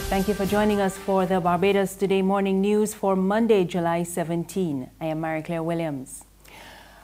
Thank you for joining us for the Barbados Today morning news for Monday, July 17. I am Mary Claire Williams.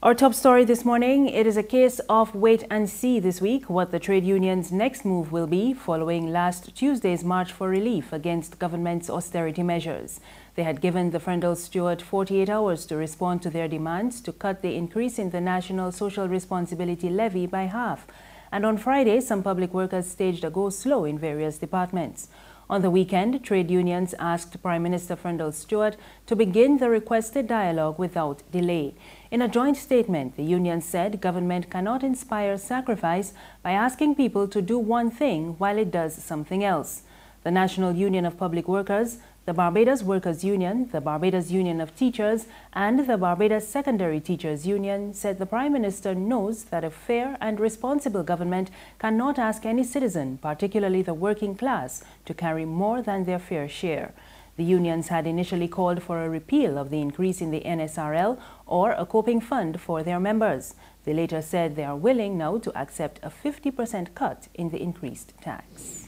Our top story this morning, it is a case of wait and see this week what the trade union's next move will be following last Tuesday's March for Relief against government's austerity measures. They had given the Friendle-Stewart 48 hours to respond to their demands to cut the increase in the National Social Responsibility Levy by half. And on Friday, some public workers staged a go-slow in various departments. On the weekend, trade unions asked Prime Minister Friendle-Stewart to begin the requested dialogue without delay. In a joint statement, the union said government cannot inspire sacrifice by asking people to do one thing while it does something else. The National Union of Public Workers, the Barbados Workers Union, the Barbados Union of Teachers, and the Barbados Secondary Teachers Union said the Prime Minister knows that a fair and responsible government cannot ask any citizen, particularly the working class, to carry more than their fair share. The unions had initially called for a repeal of the increase in the NSRL or a coping fund for their members. They later said they are willing now to accept a 50% cut in the increased tax.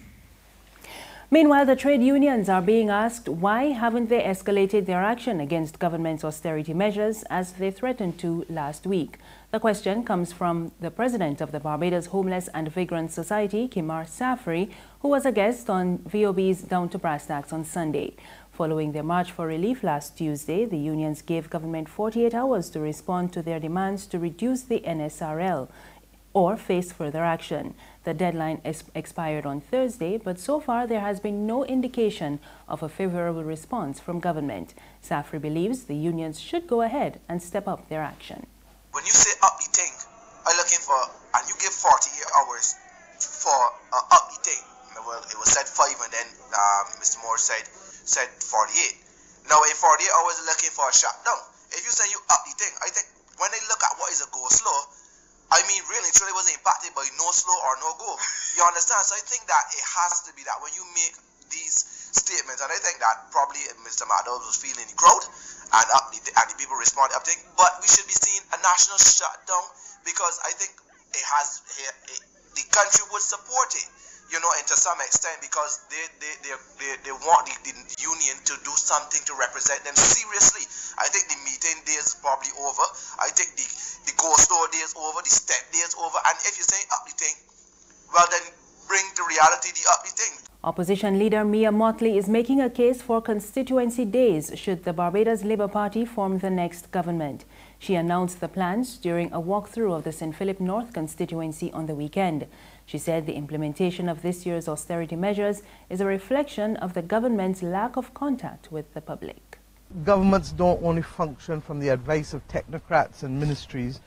Meanwhile, the trade unions are being asked why haven't they escalated their action against government's austerity measures as they threatened to last week. The question comes from the president of the Barbados Homeless and Vagrants Society, Kemar Saffrey, who was a guest on VOB's Down to Brass Tacks on Sunday. Following their March for Relief last Tuesday, the unions gave government 48 hours to respond to their demands to reduce the NSRL or face further action. The deadline expired on Thursday, but so far there has been no indication of a favorable response from government. Saffrey believes the unions should go ahead and step up their action. When you say up the thing, I'm looking for, and you give 48 hours for up the thing. Well, it was said 5 and then Mr. Moore said 48. Now in 48 hours they're looking for a shutdown. If you say you up the thing, I think when they look at what is a go slow, I mean, really, truly wasn't impacted by no slow or no go. You understand? So I think that it has to be that when you make these statements, and I think that probably Mr. McDowell was feeling the crowd, and the people responded up thing. But we should be seeing a national shutdown because I think the country would support it, you know, and to some extent because they want the union to do something to represent them seriously. I think the meeting day is probably over. I think the go-slow day is over, the step day is over, and if you say up the thing, well then bring the reality, the up the thing. Opposition leader Mia Motley is making a case for constituency days should the Barbados Labour Party form the next government. She announced the plans during a walkthrough of the St. Philip North constituency on the weekend. She said the implementation of this year's austerity measures is a reflection of the government's lack of contact with the public. Governments don't only function from the advice of technocrats and ministries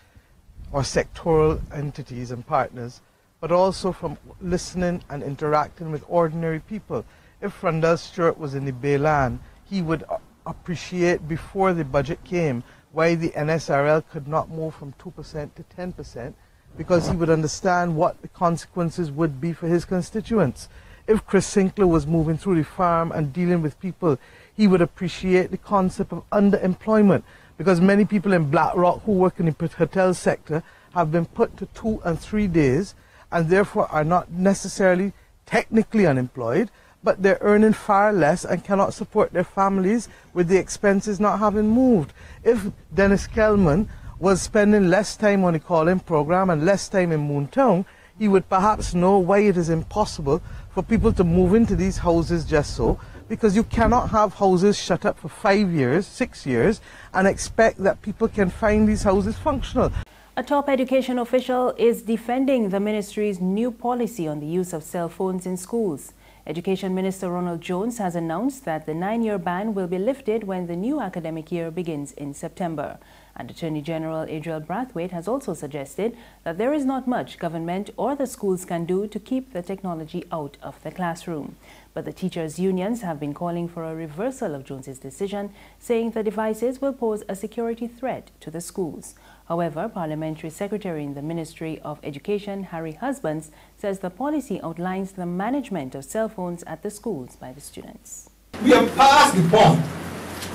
or sectoral entities and partners, but also from listening and interacting with ordinary people. If Friendle-Stewart was in the Bayland, he would appreciate before the budget came why the NSRL could not move from 2% to 10%, because he would understand what the consequences would be for his constituents. If Chris Sinclair was moving through the farm and dealing with people, he would appreciate the concept of underemployment, because many people in Blackrock who work in the hotel sector have been put to 2 and 3 days and therefore are not necessarily technically unemployed, but they're earning far less and cannot support their families with the expenses not having moved. If Dennis Kelman was spending less time on the call-in program and less time in Moontown, he would perhaps know why it is impossible for people to move into these houses just so, because you cannot have houses shut up for 5 years, 6 years, and expect that people can find these houses functional. A top education official is defending the ministry's new policy on the use of cell phones in schools. Education Minister Ronald Jones has announced that the 9-year ban will be lifted when the new academic year begins in September. And Attorney General Adriel Brathwaite has also suggested that there is not much government or the schools can do to keep the technology out of the classroom. But the teachers' unions have been calling for a reversal of Jones's decision, saying the devices will pose a security threat to the schools. However, Parliamentary Secretary in the Ministry of Education, Harry Husbands, says the policy outlines the management of cell phones at the schools by the students. We have passed the point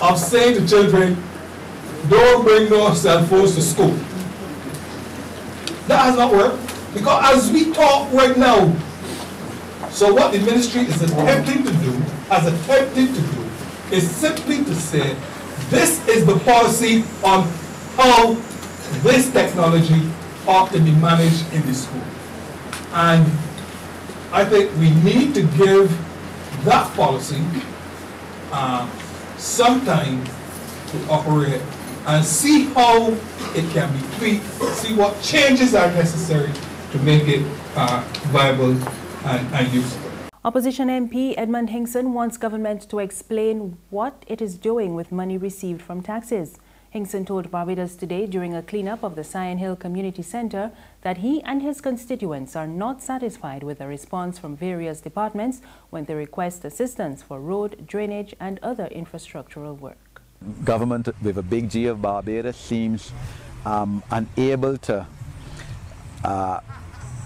of saying to children, don't bring no cell phones to school. That has not worked, because as we talk right now, So what the ministry is attempting to do, is simply to say, this is the policy on how this technology ought to be managed in the school. And I think we need to give that policy some time to operate and see how it can be tweaked, see what changes are necessary to make it viable and useful. Opposition MP Edmund Hinkson wants government to explain what it is doing with money received from taxes. Hinkson told Barbados Today during a cleanup of the Sion Hill Community Center that he and his constituents are not satisfied with the response from various departments when they request assistance for road, drainage and other infrastructural work. Government with a big G of Barbados seems unable to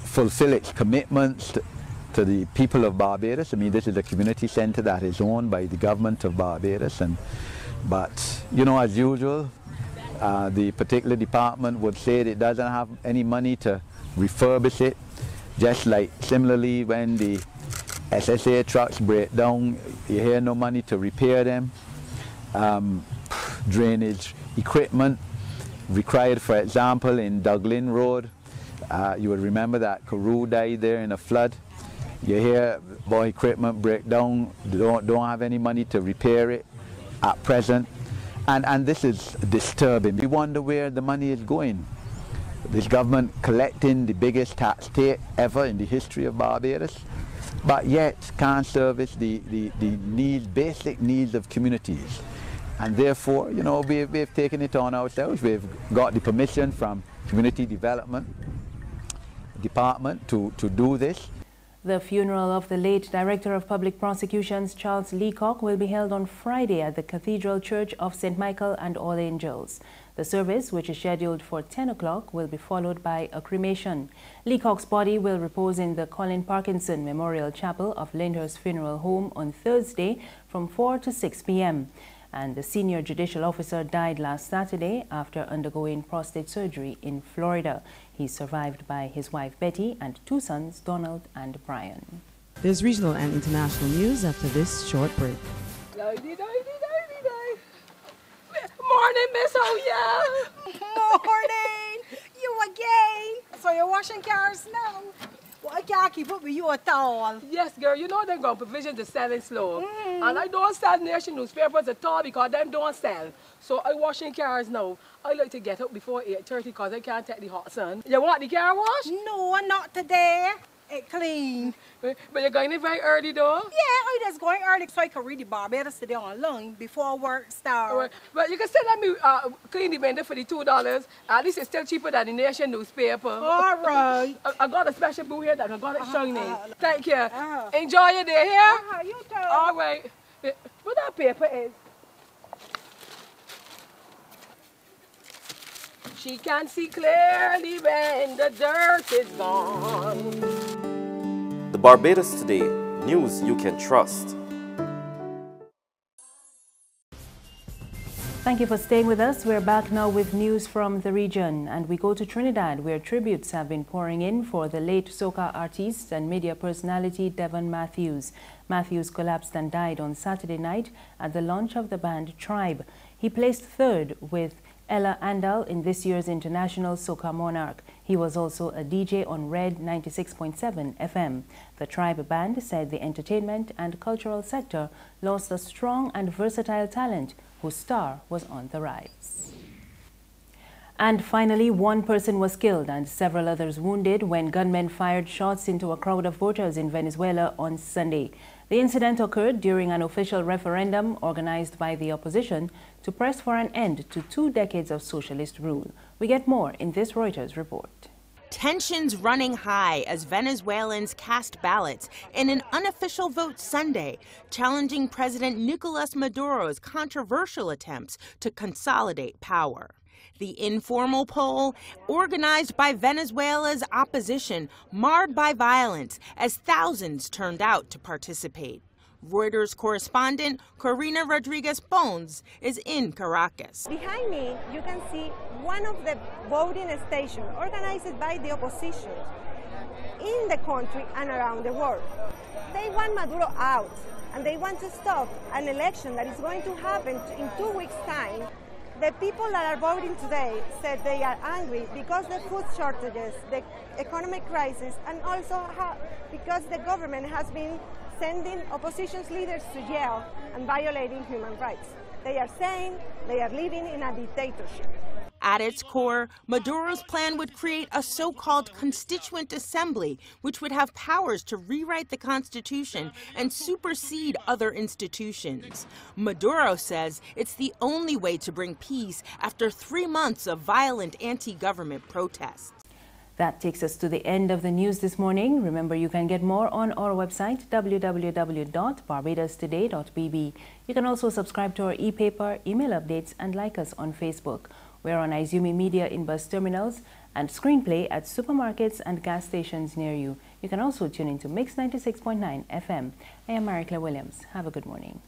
fulfill its commitments to the people of Barbados. I mean, this is a community center that is owned by the government of Barbados, but you know, as usual, the particular department would say it doesn't have any money to refurbish it, just like similarly when the SSA trucks break down, you hear no money to repair them. Drainage equipment required, for example, in Dublin Road. You would remember that Carew died there in a flood. You hear boy equipment break down, don't have any money to repair it at present. And this is disturbing. We wonder where the money is going. This government collecting the biggest tax take ever in the history of Barbados, but yet can't service the needs, basic needs of communities. And therefore, you know, we've taken it on ourselves. We've got the permission from Community Development Department to do this. The funeral of the late Director of Public Prosecutions, Charles Leacock, will be held on Friday at the Cathedral Church of St. Michael and All Angels. The service, which is scheduled for 10 o'clock, will be followed by a cremation. Leacock's body will repose in the Colin Parkinson Memorial Chapel of Lyndhurst Funeral Home on Thursday from 4 to 6 p.m. And the senior judicial officer died last Saturday after undergoing prostate surgery in Florida. He's survived by his wife Betty and two sons, Donald and Brian. There's regional and international news after this short break. Morning, Miss Oya. Morning. You again. So you're washing cars now? Well, I can't keep up with you at all. Yes, girl. You know they're going provision to selling slow. And I don't sell nation newspapers at all because them don't sell. So I washing cars now. I like to get up before 8:30 because I can't take the hot sun. You want the car wash? No, not today. It clean. But you're going in very early though? Yeah, I just going early so I can read the Barbados Today online before work starts. Right. But you can still let me clean the window for the $2. At least it's still cheaper than the nation newspaper. All right. I got a special boo here that I got it shining. Thank you. Enjoy your day here. You too. All right. What that paper is? She can see clearly when the dirt is gone. The Barbados Today, news you can trust. Thank you for staying with us. We're back now with news from the region, and we go to Trinidad, where tributes have been pouring in for the late soca artist and media personality Devon Matthews. Matthews collapsed and died on Saturday night at the launch of the band Tribe. He placed third with Ella Andal in this year's International Soca Monarch. He was also a DJ on Red 96.7 FM. The Tribe Band said the entertainment and cultural sector lost a strong and versatile talent whose star was on the rise. And finally, one person was killed and several others wounded when gunmen fired shots into a crowd of voters in Venezuela on Sunday. The incident occurred during an official referendum organized by the opposition to press for an end to 2 decades of socialist rule. We get more in this Reuters report. Tensions running high as Venezuelans cast ballots in an unofficial vote Sunday, challenging President Nicolas Maduro's controversial attempts to consolidate power. The informal poll, organized by Venezuela's opposition, marred by violence as thousands turned out to participate. Reuters correspondent Corina Rodriguez-Pons is in Caracas. Behind me, you can see one of the voting stations organized by the opposition. in the country and around the world. They want Maduro out, and they want to stop an election that is going to happen in 2 weeks' time. The people that are voting today said they are angry because the food shortages, the economic crisis, and also because the government has been sending opposition leaders to jail and violating human rights. They are saying they are living in a dictatorship. At its core, Maduro's plan would create a so-called constituent assembly, which would have powers to rewrite the Constitution and supersede other institutions. Maduro says it's the only way to bring peace after 3 months of violent anti-government protests. That takes us to the end of the news this morning. Remember, you can get more on our website, www.barbadostoday.bb. You can also subscribe to our e-paper, email updates, and like us on Facebook. We're on Izumi Media in bus terminals and Screenplay at supermarkets and gas stations near you. You can also tune into Mix 96.9 FM. I am Maricla Williams. Have a good morning.